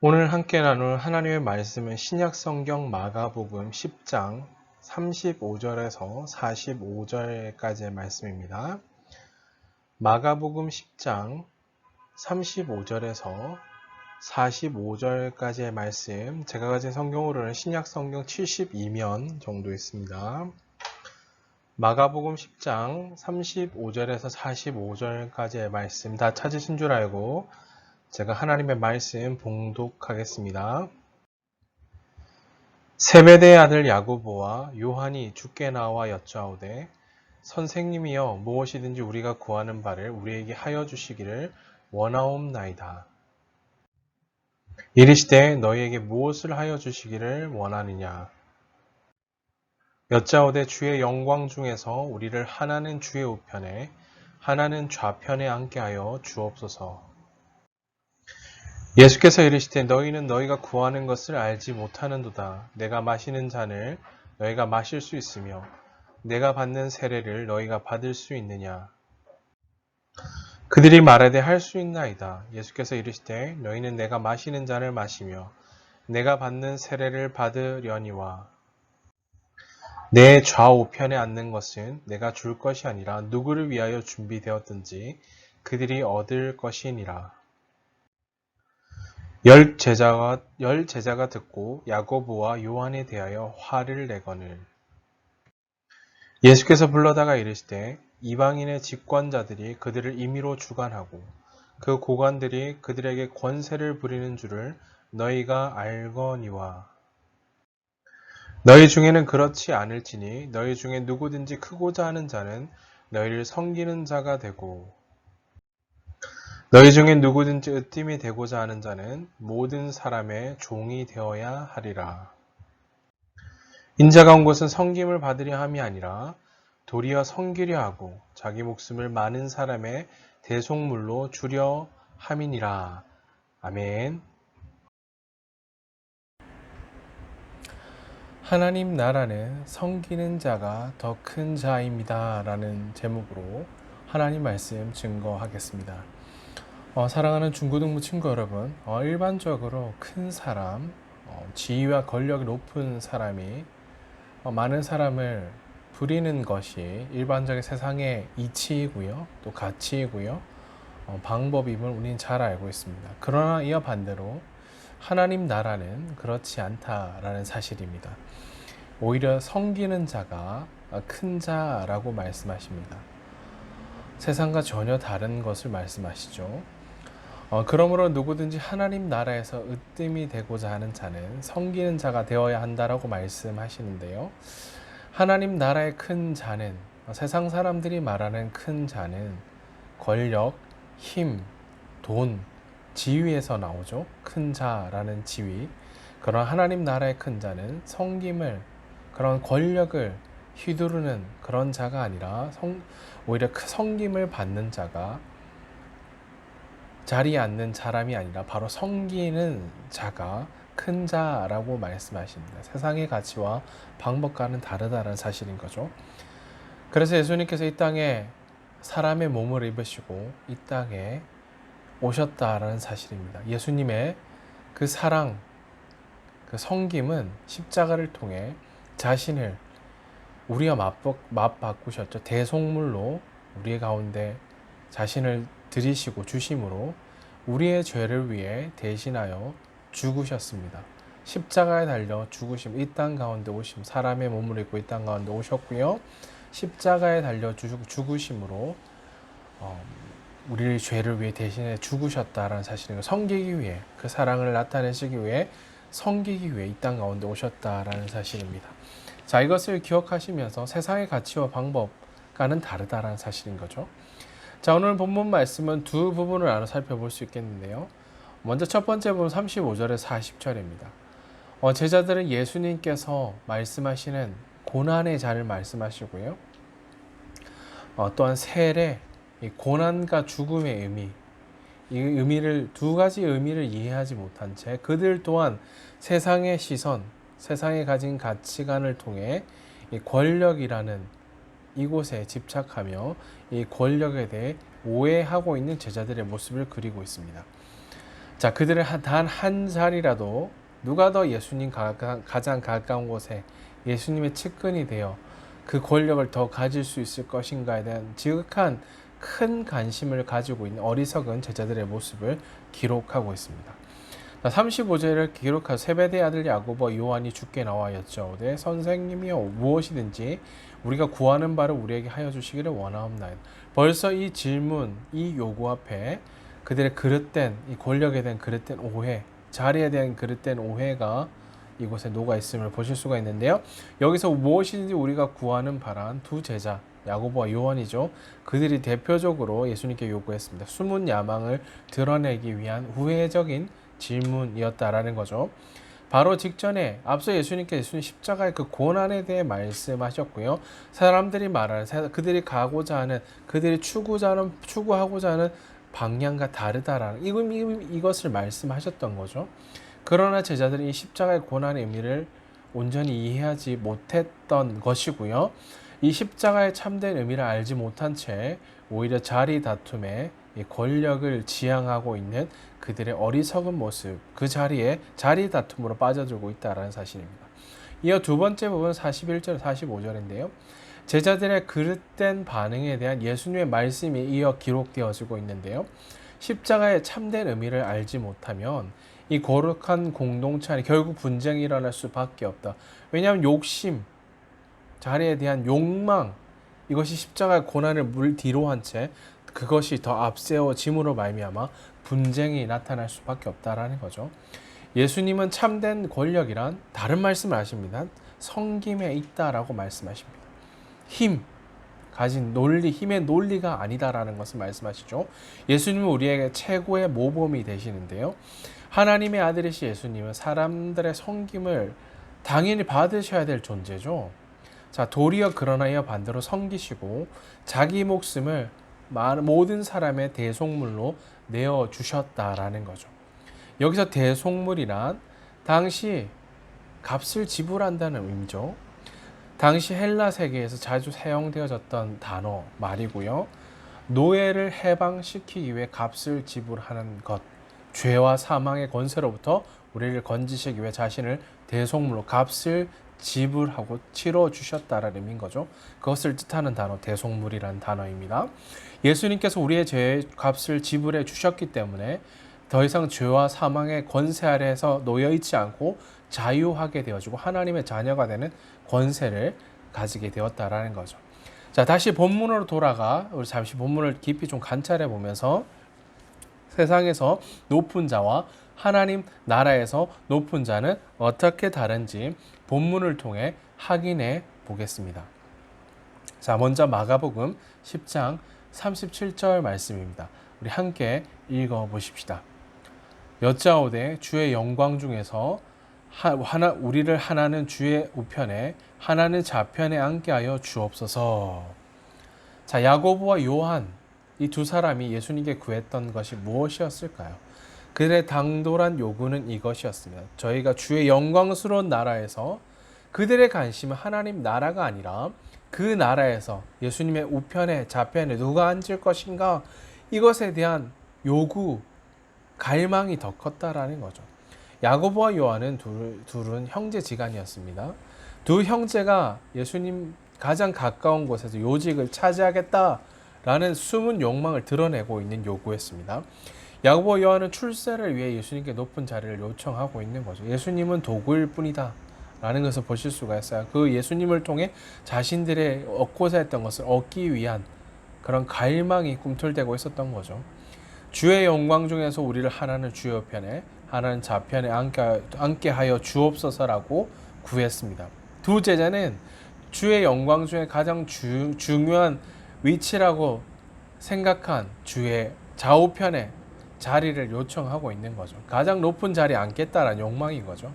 오늘 함께 나눌 하나님의 말씀은 신약성경 마가복음 10장 35절에서 45절까지의 말씀입니다. 마가복음 10장 35절에서 45절까지의 말씀, 제가 가진 성경으로는 신약성경 72면 정도 있습니다. 마가복음 10장 35절에서 45절까지의 말씀 다 찾으신 줄 알고 제가 하나님의 말씀 봉독하겠습니다. 세베대의 아들 야고보와 요한이 주께 나와 여짜오되 선생님이여 무엇이든지 우리가 구하는 바를 우리에게 하여 주시기를 원하옵나이다. 이르시되 너희에게 무엇을 하여 주시기를 원하느냐. 여짜오되 주의 영광 중에서 우리를 하나는 주의 우편에 하나는 좌편에 앉게 하여 주옵소서. 예수께서 이르시되 너희는 너희가 구하는 것을 알지 못하는도다. 내가 마시는 잔을 너희가 마실 수 있으며 내가 받는 세례를 너희가 받을 수 있느냐. 그들이 말하되 할 수 있나이다. 예수께서 이르시되 너희는 내가 마시는 잔을 마시며 내가 받는 세례를 받으려니와 내 좌우편에 앉는 것은 내가 줄 것이 아니라 누구를 위하여 준비되었든지 그들이 얻을 것이니라. 열 제자가 듣고 야고보와 요한에 대하여 화를 내거늘 예수께서 불러다가 이르시되 이방인의 집권자들이 그들을 임의로 주관하고 그 고관들이 그들에게 권세를 부리는 줄을 너희가 알거니와 너희 중에는 그렇지 않을지니 너희 중에 누구든지 크고자 하는 자는 너희를 섬기는 자가 되고 너희 중에 누구든지 으뜸이 되고자 하는 자는 모든 사람의 종이 되어야 하리라. 인자가 온 것은 섬김을 받으려 함이 아니라 도리어 섬기려 하고 자기 목숨을 많은 사람의 대속물로 주려 함이니라. 아멘. 하나님 나라는 섬기는 자가 더 큰 자입니다. 라는 제목으로 하나님 말씀 증거하겠습니다. 사랑하는 중고등부 친구 여러분, 일반적으로 큰 사람, 지위와 권력이 높은 사람이 많은 사람을 부리는 것이 일반적인 세상의 이치이고요, 또 가치이고요, 방법임을 우리는 잘 알고 있습니다. 그러나 이와 반대로 하나님 나라는 그렇지 않다라는 사실입니다. 오히려 섬기는 자가 큰 자라고 말씀하십니다. 세상과 전혀 다른 것을 말씀하시죠. 그러므로 누구든지 하나님 나라에서 으뜸이 되고자 하는 자는 섬기는 자가 되어야 한다라고 말씀하시는데요. 하나님 나라의 큰 자는 세상 사람들이 말하는 큰 자는 권력, 힘, 돈, 지위에서 나오죠. 큰 자라는 지위. 그런 하나님 나라의 큰 자는 섬김을, 그런 권력을 휘두르는 그런 자가 아니라 오히려 섬김을 받는 자가 자리에 앉는 사람이 아니라 바로 섬기는 자가 큰 자라고 말씀하십니다. 세상의 가치와 방법과는 다르다는 사실인 거죠. 그래서 예수님께서 이 땅에 사람의 몸을 입으시고 이 땅에 오셨다라는 사실입니다. 예수님의 그 사랑, 그 섬김은 십자가를 통해 자신을 우리와 맞바꾸셨죠. 대속물로 우리의 가운데 자신을 드리시고 주심으로 우리의 죄를 위해 대신하여 죽으셨습니다. 십자가에 달려 죽으심, 이 땅 가운데 오심, 사람의 몸을 입고 이 땅 가운데 오셨고요. 십자가에 달려 죽으심으로 우리의 죄를 위해 대신해 죽으셨다라는 사실을 섬기기 위해, 그 사랑을 나타내시기 위해 섬기기 위해 이 땅 가운데 오셨다라는 사실입니다. 자, 이것을 기억하시면서 세상의 가치와 방법과는 다르다라는 사실인 거죠. 자, 오늘 본문 말씀은 두 부분을 나눠 살펴볼 수 있겠는데요. 먼저 첫 번째 부분 35절에서 40절입니다. 제자들은 예수님께서 말씀하시는 고난의 잔을 말씀하시고요. 또한 세례, 고난과 죽음의 의미, 이 의미를, 두 가지 의미를 이해하지 못한 채 그들 또한 세상의 시선, 세상에 가진 가치관을 통해 이 권력이라는 이곳에 집착하며 이 권력에 대해 오해하고 있는 제자들의 모습을 그리고 있습니다. 자, 그들의 단 한 자리라도 누가 더 예수님 가장 가까운 곳에 예수님의 측근이 되어 그 권력을 더 가질 수 있을 것인가에 대한 지극한 큰 관심을 가지고 있는 어리석은 제자들의 모습을 기록하고 있습니다. 35절을 기록한 세베대의 아들 야고보와 요한이 주께 나와 여짜오되 선생님이여 무엇이든지 우리가 구하는 바를 우리에게 하여 주시기를 원하옵나이다. 벌써 이 질문, 이 요구 앞에 그들의 그릇된 이 권력에 대한 그릇된 오해, 자리에 대한 그릇된 오해가 이곳에 녹아 있음을 보실 수가 있는데요. 여기서 무엇이든지 우리가 구하는 바란 두 제자 야고보와 요한이죠. 그들이 대표적으로 예수님께 요구했습니다. 숨은 야망을 드러내기 위한 우회적인 질문이었다라는 거죠. 바로 직전에 앞서 예수님 십자가의 그 고난에 대해 말씀하셨고요. 사람들이 말하는 그들이 가고자 하는 그들이 추구하고자 하는 방향과 다르다라는 이것을 말씀하셨던 거죠. 그러나 제자들이 이 십자가의 고난의 의미를 온전히 이해하지 못했던 것이고요. 이 십자가의 참된 의미를 알지 못한 채 오히려 자리 다툼에 권력을 지향하고 있는 그들의 어리석은 모습, 그 자리에 자리 다툼으로 빠져들고 있다는 사실입니다. 이어 두 번째 부분 41절, 45절인데요. 제자들의 그릇된 반응에 대한 예수님의 말씀이 이어 기록되어지고 있는데요. 십자가의 참된 의미를 알지 못하면 이 거룩한 공동체 안에 결국 분쟁이 일어날 수밖에 없다. 왜냐하면 욕심, 자리에 대한 욕망, 이것이 십자가의 고난을 물 뒤로 한 채 그것이 더 앞세워짐으로 말미암아 분쟁이 나타날 수밖에 없다라는 거죠. 예수님은 참된 권력이란 다른 말씀을 하십니다. 성김에 있다라고 말씀하십니다. 힘, 가진 논리, 힘의 논리가 아니다라는 것을 말씀하시죠. 예수님은 우리에게 최고의 모범이 되시는데요. 하나님의 아들이신 예수님은 사람들의 섬김을 당연히 받으셔야 될 존재죠. 자, 도리어 그러나 이어 반대로 섬기시고 자기 목숨을 모든 사람의 대속물로 내어주셨다라는 거죠. 여기서 대속물이란 당시 값을 지불한다는 의미죠. 당시 헬라 세계에서 자주 사용되어졌던 단어 말이고요. 노예를 해방시키기 위해 값을 지불하는 것, 죄와 사망의 권세로부터 우리를 건지시기 위해 자신을 대속물로 값을 지불하고 치러주셨다라는 의미인 거죠. 그것을 뜻하는 단어 대속물이라는 단어입니다. 예수님께서 우리의 죄의 값을 지불해 주셨기 때문에 더 이상 죄와 사망의 권세 아래에서 놓여있지 않고 자유하게 되어지고 하나님의 자녀가 되는 권세를 가지게 되었다라는 거죠. 자, 다시 본문으로 돌아가 우리 잠시 본문을 깊이 좀 관찰해 보면서 세상에서 높은 자와 하나님 나라에서 높은 자는 어떻게 다른지 본문을 통해 확인해 보겠습니다. 자, 먼저 마가복음 10장 37절 말씀입니다. 우리 함께 읽어 보십시다. 여짜오되 주의 영광 중에서 우리를 하나는 주의 우편에 하나는 좌편에 앉게 하여 주옵소서. 자, 야고보와 요한 이 두 사람이 예수님께 구했던 것이 무엇이었을까요? 그들의 당돌한 요구는 이것이었습니다. 저희가 주의 영광스러운 나라에서 그들의 관심은 하나님 나라가 아니라 그 나라에서 예수님의 우편에 좌편에 누가 앉을 것인가 이것에 대한 요구, 갈망이 더 컸다라는 거죠. 야고보와 요한은 둘은 형제지간이었습니다. 두 형제가 예수님 가장 가까운 곳에서 요직을 차지하겠다라는 숨은 욕망을 드러내고 있는 요구였습니다. 야고보와 요한은 출세를 위해 예수님께 높은 자리를 요청하고 있는 거죠. 예수님은 도구일 뿐이다 라는 것을 보실 수가 있어요. 그 예수님을 통해 자신들의 얻고자 했던 것을 얻기 위한 그런 갈망이 꿈틀대고 있었던 거죠. 주의 영광 중에서 우리를 하나는 주의 우편에 하나는 좌편에 앉게 하여 주옵소서라고 구했습니다. 두 제자는 주의 영광 중에 가장 중요한 위치라고 생각한 주의 좌우편에 자리를 요청하고 있는 거죠. 가장 높은 자리에 앉겠다라는 욕망인 거죠.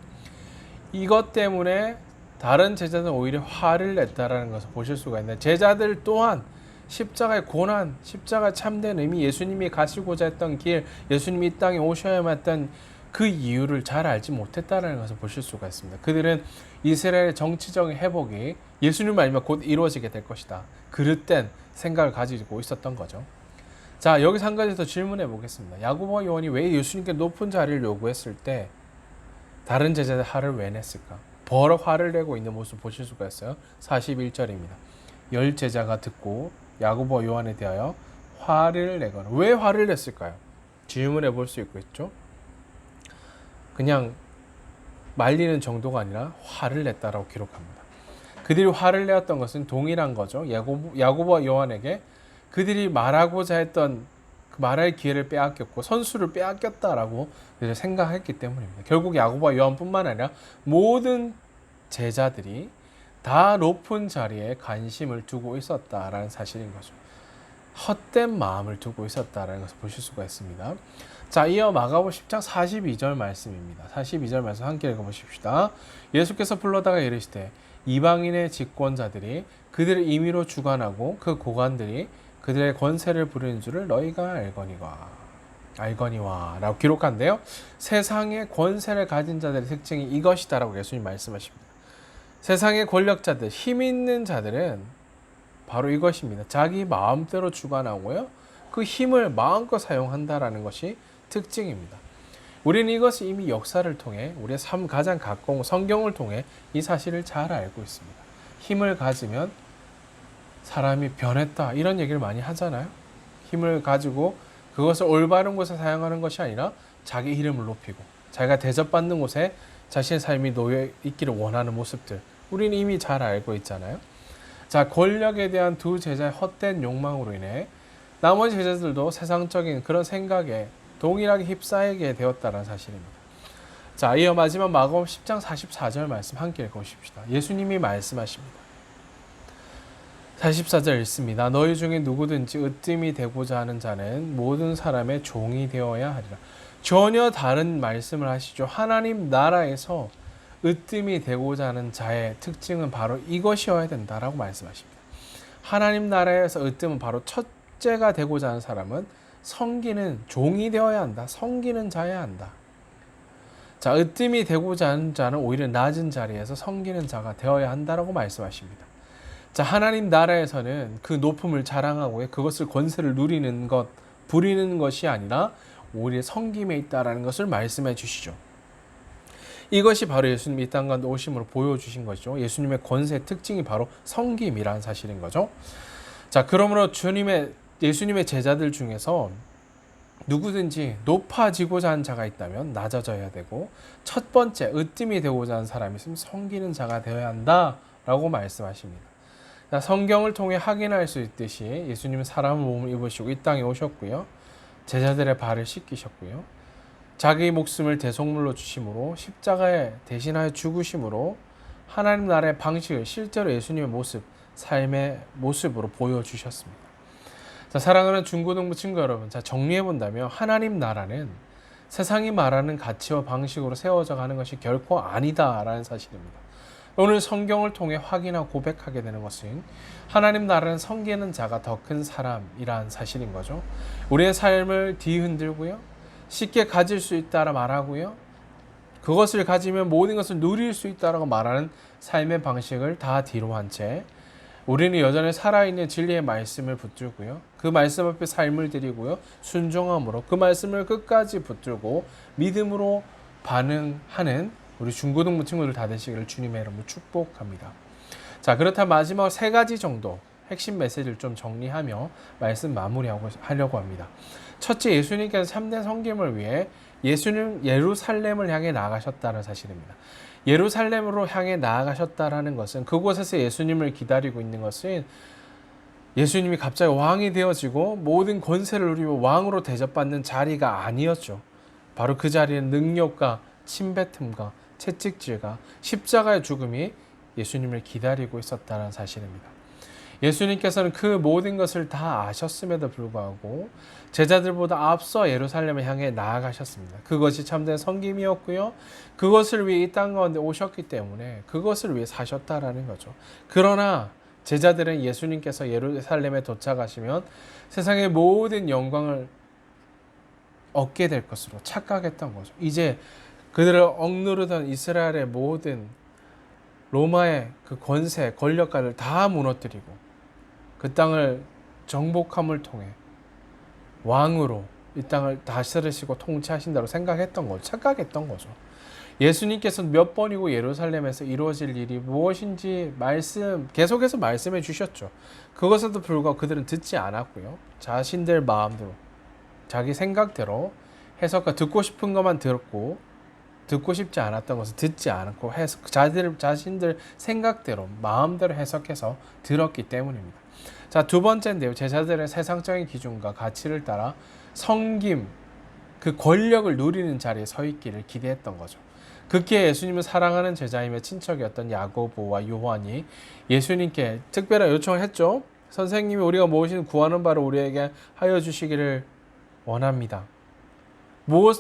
이것 때문에 다른 제자들은 오히려 화를 냈다라는 것을 보실 수가 있는데 제자들 또한 십자가의 고난, 십자가 참된 의미, 예수님이 가시고자 했던 길, 예수님이 이 땅에 오셔야만 했던 그 이유를 잘 알지 못했다는 것을 보실 수가 있습니다. 그들은 이스라엘의 정치적인 회복이 예수님 말미암아 곧 이루어지게 될 것이다. 그릇된 생각을 가지고 있었던 거죠. 자, 여기서 한 가지 더 질문해 보겠습니다. 야고보와 요한이 왜 예수님께 높은 자리를 요구했을 때 다른 제자들 화를 왜 냈을까? 버럭 화를 내고 있는 모습 보실 수가 있어요. 41절입니다. 열 제자가 듣고 야고보와 요한에 대하여 화를 내거나, 왜 화를 냈을까요? 질문해 볼 수 있겠죠. 그냥 말리는 정도가 아니라 화를 냈다라고 기록합니다. 그들이 화를 내었던 것은 동일한 거죠. 야고보와 요한에게 그들이 말하고자 했던 그 말할 기회를 빼앗겼고 선수를 빼앗겼다라고 생각했기 때문입니다. 결국 야고보와 요한뿐만 아니라 모든 제자들이 다 높은 자리에 관심을 두고 있었다라는 사실인 거죠. 헛된 마음을 두고 있었다라는 것을 보실 수가 있습니다. 자, 이어 마가복음 10장 42절 말씀입니다. 42절 말씀 함께 읽어보십시다. 예수께서 불러다가 이르시되 이방인의 집권자들이 그들의 임의로 주관하고 그 고관들이 그들의 권세를 부리는 줄을 너희가 알거니와 라고 기록한데요. 세상의 권세를 가진 자들의 특징이 이것이다 라고 예수님 말씀하십니다. 세상의 권력자들, 힘 있는 자들은 바로 이것입니다. 자기 마음대로 주관하고요. 그 힘을 마음껏 사용한다라는 것이 특징입니다. 우리는 이것을 이미 역사를 통해 우리의 삶 가장 가까운 성경을 통해 이 사실을 잘 알고 있습니다. 힘을 가지면 사람이 변했다 이런 얘기를 많이 하잖아요. 힘을 가지고 그것을 올바른 곳에 사용하는 것이 아니라 자기 이름을 높이고 자기가 대접받는 곳에 자신의 삶이 놓여 있기를 원하는 모습들, 우리는 이미 잘 알고 있잖아요. 자, 권력에 대한 두 제자의 헛된 욕망으로 인해 나머지 제자들도 세상적인 그런 생각에 동일하게 휩싸이게 되었다는 사실입니다. 자, 이어 마지막 마가복음 10장 44절 말씀 함께 읽어보십시다. 예수님이 말씀하십니다. 44절 읽습니다. 너희 중에 누구든지 으뜸이 되고자 하는 자는 모든 사람의 종이 되어야 하리라. 전혀 다른 말씀을 하시죠. 하나님 나라에서 으뜸이 되고자 하는 자의 특징은 바로 이것이어야 된다라고 말씀하십니다. 하나님 나라에서 으뜸은 바로 첫째가 되고자 하는 사람은 섬기는 종이 되어야 한다. 섬기는 자여야 한다. 자, 으뜸이 되고자 하는 자는 오히려 낮은 자리에서 섬기는 자가 되어야 한다라고 말씀하십니다. 자, 하나님 나라에서는 그 높음을 자랑하고 그것을 권세를 누리는 것, 부리는 것이 아니라 오히려 섬김에 있다라는 것을 말씀해 주시죠. 이것이 바로 예수님이 이 땅 가운데 오심으로 보여주신 것이죠. 예수님의 권세의 특징이 바로 섬김이라는 사실인 거죠. 자, 그러므로 예수님의 제자들 중에서 누구든지 높아지고자 하는 자가 있다면 낮아져야 되고, 첫 번째 으뜸이 되고자 하는 사람이 있으면 섬기는 자가 되어야 한다라고 말씀하십니다. 자, 성경을 통해 확인할 수 있듯이 예수님은 사람의 몸을 입으시고 이 땅에 오셨고요. 제자들의 발을 씻기셨고요. 자기 목숨을 대속물로 주심으로 십자가에 대신하여 죽으심으로 하나님 나라의 방식을 실제로 예수님의 모습, 삶의 모습으로 보여주셨습니다. 자, 사랑하는 중고등부 친구 여러분, 자, 정리해 본다면 하나님 나라는 세상이 말하는 가치와 방식으로 세워져 가는 것이 결코 아니다라는 사실입니다. 오늘 성경을 통해 확인하고 고백하게 되는 것은 하나님 나라는 섬기는 자가 더 큰 사람이라는 사실인 거죠. 우리의 삶을 뒤흔들고요. 쉽게 가질 수 있다라 말하고요. 그것을 가지면 모든 것을 누릴 수 있다라고 말하는 삶의 방식을 다 뒤로 한 채 우리는 여전히 살아있는 진리의 말씀을 붙들고요. 그 말씀 앞에 삶을 드리고요. 순종함으로 그 말씀을 끝까지 붙들고 믿음으로 반응하는 우리 중고등부 친구들 다 되시기를 주님의 이름으로 축복합니다. 자, 그렇다면 마지막 세 가지 정도 핵심 메시지를 좀 정리하며 말씀 마무리하려고 합니다. 첫째, 예수님께서 참된 섬김을 위해 예수님 예루살렘을 향해 나아가셨다는 사실입니다. 예루살렘으로 향해 나아가셨다라는 것은 그곳에서 예수님을 기다리고 있는 것은 예수님이 갑자기 왕이 되어지고 모든 권세를 누리고 왕으로 대접받는 자리가 아니었죠. 바로 그 자리는 능력과 침뱉음과 채찍질과 십자가의 죽음이 예수님을 기다리고 있었다는 사실입니다. 예수님께서는 그 모든 것을 다 아셨음에도 불구하고 제자들보다 앞서 예루살렘을 향해 나아가셨습니다. 그것이 참된 섬김이었고요. 그것을 위해 이 땅 가운데 오셨기 때문에 그것을 위해 사셨다라는 거죠. 그러나 제자들은 예수님께서 예루살렘에 도착하시면 세상의 모든 영광을 얻게 될 것으로 착각했던 거죠. 이제 그들을 억누르던 이스라엘의 모든 로마의 그 권세, 권력가를 다 무너뜨리고 그 땅을 정복함을 통해 왕으로 이 땅을 다스리시고 통치하신다고 생각했던 거죠. 착각했던 거죠. 예수님께서 몇 번이고 예루살렘에서 이루어질 일이 무엇인지 계속해서 말씀해 주셨죠. 그것에도 불구하고 그들은 듣지 않았고요. 자신들 마음대로, 자기 생각대로 해석과 듣고 싶은 것만 들었고, 듣고 싶지 않았던 것을 듣지 않고 자신들 생각대로, 마음대로 해석해서 들었기 때문입니다. 자, 두 번째인데요. 제자들의 세상적인 기준과 가치를 따라 섬김, 그 권력을 누리는 자리에 서 있기를 기대했던 거죠. 그렇게 예수님을 사랑하는 제자이며 친척이었던 야고보와 요한이 예수님께 특별한 요청을 했죠. 선생님이 우리가 무엇이든 구하는 바를 우리에게 하여 주시기를 원합니다.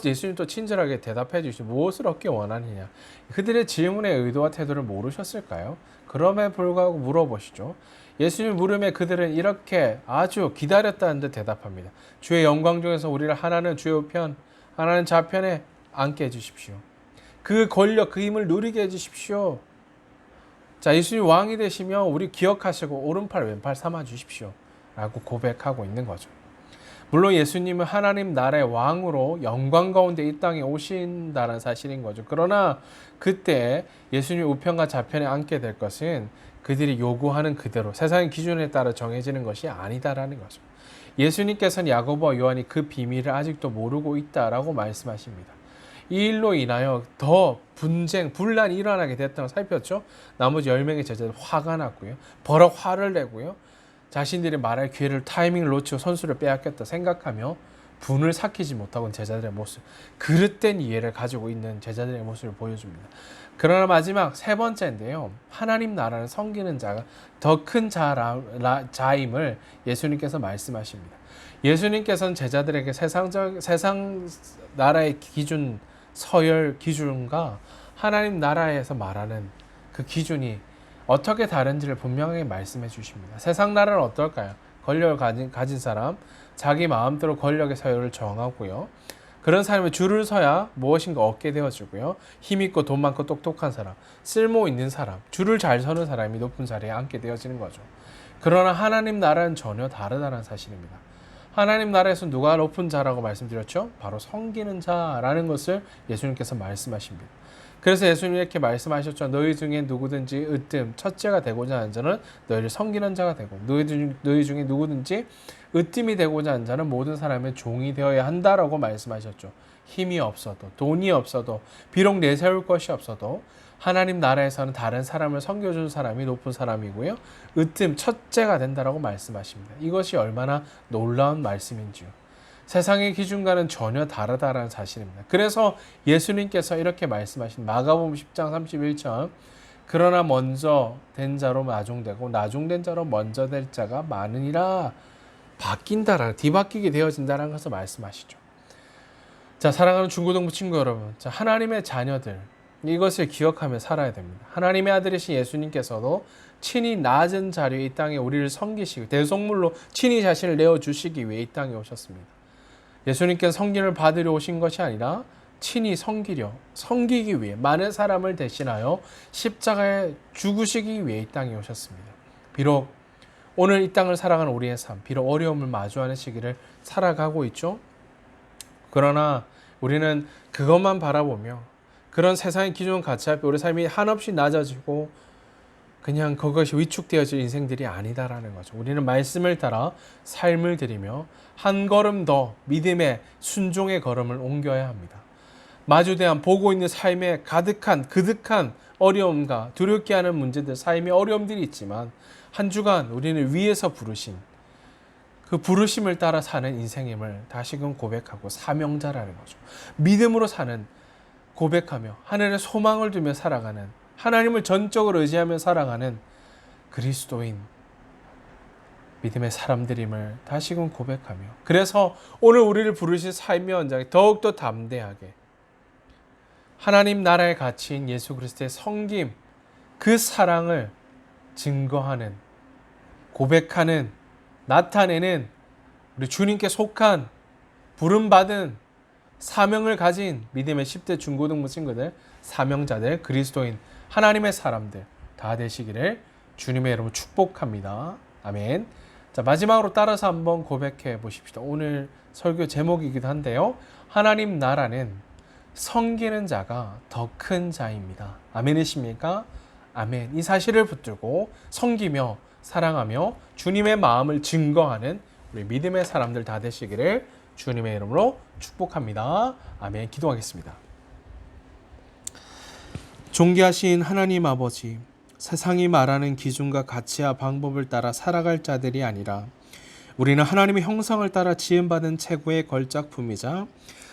예수님도 친절하게 대답해 주시죠. 무엇을 얻기 원하느냐. 그들의 질문의 의도와 태도를 모르셨을까요? 그럼에 불구하고 물어보시죠. 예수님 물음에 그들은 이렇게 아주 기다렸다는 듯 대답합니다. 주의 영광 중에서 우리를 하나는 주의 우편, 하나는 좌편에 앉게 해주십시오. 그 권력, 그 힘을 누리게 해주십시오. 자, 예수님 왕이 되시며 우리 기억하시고 오른팔 왼팔 삼아 주십시오. 라고 고백하고 있는 거죠. 물론 예수님은 하나님 나라의 왕으로 영광 가운데 이 땅에 오신다는 사실인 거죠. 그러나 그때 예수님 우편과 좌편에 앉게 될 것은 그들이 요구하는 그대로 세상의 기준에 따라 정해지는 것이 아니다라는 거죠. 예수님께서는 야고보와 요한이 그 비밀을 아직도 모르고 있다라고 말씀하십니다. 이 일로 인하여 더 분란이 일어나게 됐다고 살폈죠. 나머지 10명의 제자들 화가 났고요. 버럭 화를 내고요. 자신들이 말할 기회를 타이밍을 놓치고 선수를 빼앗겼다 생각하며 분을 삭히지 못하고 제자들의 모습, 그릇된 이해를 가지고 있는 제자들의 모습을 보여줍니다. 그러나 마지막 세 번째인데요. 하나님 나라를 섬기는 자가 더 큰 자임을 예수님께서 말씀하십니다. 예수님께서는 제자들에게 세상 나라의 기준, 서열 기준과 하나님 나라에서 말하는 그 기준이 어떻게 다른지를 분명하게 말씀해 주십니다. 세상 나라는 어떨까요? 권력을 가진 사람, 자기 마음대로 권력의 서열을 정하고요. 그런 사람이 줄을 서야 무엇인가 얻게 되어지고요. 힘 있고 돈 많고 똑똑한 사람, 쓸모 있는 사람, 줄을 잘 서는 사람이 높은 자리에 앉게 되어지는 거죠. 그러나 하나님 나라는 전혀 다르다는 사실입니다. 하나님 나라에서 누가 높은 자라고 말씀드렸죠? 바로 섬기는 자라는 것을 예수님께서 말씀하십니다. 그래서 예수님이 이렇게 말씀하셨죠. 너희 중에 누구든지 첫째가 되고자 하는 자는 너희를 섬기는 자가 되고 너희 중에 누구든지 으뜸이 되고자 하는 자는 모든 사람의 종이 되어야 한다라고 말씀하셨죠. 힘이 없어도 돈이 없어도 비록 내세울 것이 없어도 하나님 나라에서는 다른 사람을 섬겨준 사람이 높은 사람이고요. 첫째가 된다라고 말씀하십니다. 이것이 얼마나 놀라운 말씀인지요. 세상의 기준과는 전혀 다르다라는 사실입니다. 그래서 예수님께서 이렇게 말씀하신 마가복음 10장 31절 그러나 먼저 된 자로 나중되고 나중된 자로 먼저 될 자가 많으니라 뒤바뀌게 되어진다는 것을 말씀하시죠. 자, 사랑하는 중고등부 친구 여러분, 자, 하나님의 자녀들 이것을 기억하며 살아야 됩니다. 하나님의 아들이신 예수님께서도 친히 낮은 자리에 이 땅에 우리를 섬기시고 대속물로 친히 자신을 내어주시기 위해 이 땅에 오셨습니다. 예수님께서 섬김을 받으려 오신 것이 아니라 친히 섬기기 위해 많은 사람을 대신하여 십자가에 죽으시기 위해 이 땅에 오셨습니다. 비록 오늘 이 땅을 살아가는 우리의 삶, 비록 어려움을 마주하는 시기를 살아가고 있죠. 그러나 우리는 그것만 바라보며 그런 세상의 기준 가치 앞에 우리 삶이 한없이 낮아지고 그냥 그것이 위축되어질 인생들이 아니다라는 거죠. 우리는 말씀을 따라 삶을 들이며 한 걸음 더 믿음의 순종의 걸음을 옮겨야 합니다. 마주대한 보고 있는 삶에 그득한 어려움과 두렵게 하는 문제들, 삶의 어려움들이 있지만 한 주간 우리는 위에서 부르신 그 부르심을 따라 사는 인생임을 다시금 고백하고 사명자라는 거죠. 믿음으로 사는 고백하며 하늘에 소망을 두며 살아가는 하나님을 전적으로 의지하며 살아가는 그리스도인 믿음의 사람들임을 다시금 고백하며 그래서 오늘 우리를 부르신 삶의 현장에 더욱더 담대하게 하나님 나라의 가치인 예수 그리스도의 섬김 그 사랑을 증거하는 고백하는 나타내는 우리 주님께 속한 부름받은 사명을 가진 믿음의 10대 중고등부 친구들 사명자들 그리스도인 하나님의 사람들 다 되시기를 주님의 이름으로 축복합니다. 아멘. 자, 마지막으로 따라서 한번 고백해 보십시다. 오늘 설교 제목이기도 한데요. 하나님 나라는 섬기는 자가 더 큰 자입니다. 아멘이십니까? 아멘. 이 사실을 붙들고 섬기며 사랑하며 주님의 마음을 증거하는 우리 믿음의 사람들 다 되시기를 주님의 이름으로 축복합니다. 아멘. 기도하겠습니다. 존귀하신 하나님 아버지, 세상이 말하는 기준과 가치와 방법을 따라 살아갈 자들이 아니라 우리는 하나님의 형상을 따라 지음받은 최고의 걸작품이자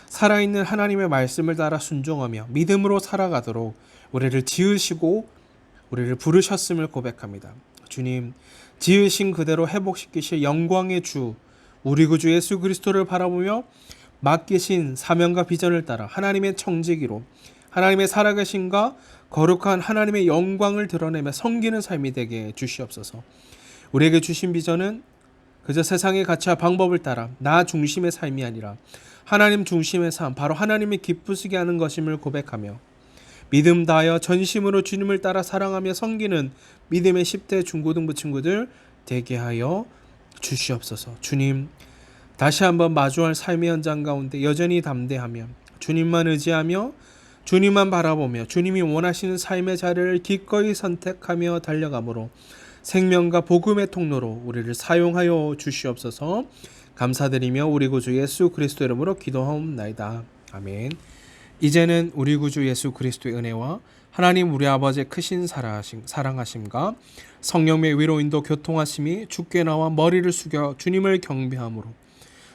살아있는 하나님의 말씀을 따라 순종하며 믿음으로 살아가도록 우리를 지으시고 우리를 부르셨음을 고백합니다. 주님, 지으신 그대로 회복시키실 영광의 주 우리 구주 예수 그리스도를 바라보며 맡기신 사명과 비전을 따라 하나님의 청지기로 하나님의 살아계심과 거룩한 하나님의 영광을 드러내며 섬기는 삶이 되게 주시옵소서. 우리에게 주신 비전은 그저 세상의 가치와 방법을 따라 나 중심의 삶이 아니라 하나님 중심의 삶, 바로 하나님이 기쁘시게 하는 것임을 고백하며 믿음 다하여 전심으로 주님을 따라 사랑하며 섬기는 믿음의 10대 중고등부 친구들 되게 하여 주시옵소서. 주님, 다시 한번 마주할 삶의 현장 가운데 여전히 담대하며 주님만 의지하며 주님만 바라보며 주님이 원하시는 삶의 자리를 기꺼이 선택하며 달려가므로 생명과 복음의 통로로 우리를 사용하여 주시옵소서. 감사드리며 우리 구주 예수 그리스도 이름으로 기도하옵나이다. 아멘. 이제는 우리 구주 예수 그리스도의 은혜와 하나님 우리 아버지의 크신 사랑하심과 성령의 위로인도 교통하심이 주께 나와 머리를 숙여 주님을 경배함으로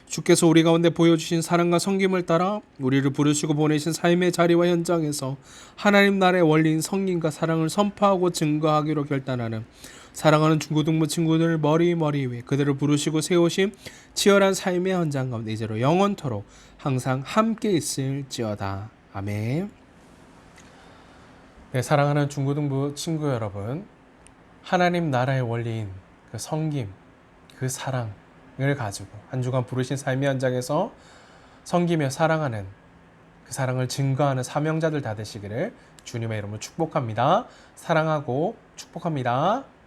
주께서 우리 가운데 보여주신 사랑과 섬김을 따라 우리를 부르시고 보내신 삶의 자리와 현장에서 하나님 나라의 원리인 섬김과 사랑을 선포하고 증거하기로 결단하는 사랑하는 중고등부 친구들 머리 위에 그들을 부르시고 세우신 치열한 삶의 현장 가운데 이제로 영원토록 항상 함께 있을지어다. 아멘. 네, 사랑하는 중고등부 친구 여러분, 하나님 나라의 원리인 그 섬김, 그 사랑을 가지고 한 주간 부르신 삶의 현장에서 섬기며 사랑하는 그 사랑을 증거하는 사명자들 다 되시기를 주님의 이름으로 축복합니다. 사랑하고 축복합니다.